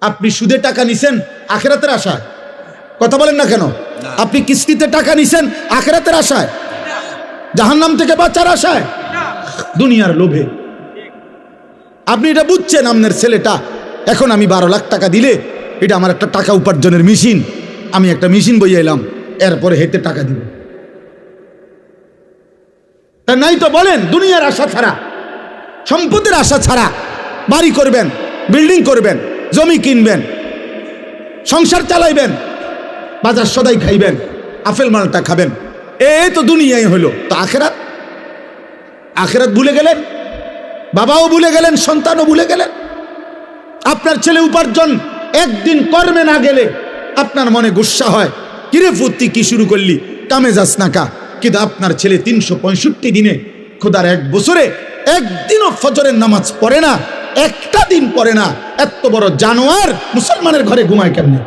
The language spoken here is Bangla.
আপনি সুদে টাকা নিছেন আখিরাতের আশায়? কথা বলেন না কেন? আপনি কিস্তিতে টাকা নিছেন আখিরাতের আশায়? জাহান্নাম থেকে বাঁচার আশায়? দুনিয়ার লোভে। আপনি এটা বুঝছেন আপনার ছেলেটা এখন আমি 12 লাখ টাকা দিলে এটা আমার একটা টাকা উপার্জনের মেশিন, আমি একটা মেশিন বইয়ে এলাম, এরপরে হেতে টাকা দিব। তা নাই তো বলেন, দুনিয়ার আশা ছাড়া, সম্পদের আশা ছাড়া বাড়ি করবেন, বিল্ডিং করবেন, জমি কিনবেন, সংসার চালাইবেন, বাজার সদাই খাইবেন, আপেল মালটা খাবেন, এই তো দুনিয়াই হলো। তো আখেরাত? আখেরাত ভুলে গেলেন, বাবাও ভুলে গেলেন, সন্তানও ভুলে গেলেন। আপনার ছেলে উপার্জন একদিন কর্মে না গেলে আপনার মনে গুসা হয়, কিরে ফুর্তি কি শুরু করলি, কামে যাস না কা। কিন্তু আপনার ছেলে 365 দিনে, খোদার 1 বছরে একদিনও ফজরের নামাজ পড়ে না, একটা দিন পড়ে না, এত বড় জানোয়ার মুসলমানের ঘরে ঘুমায় কেমনে?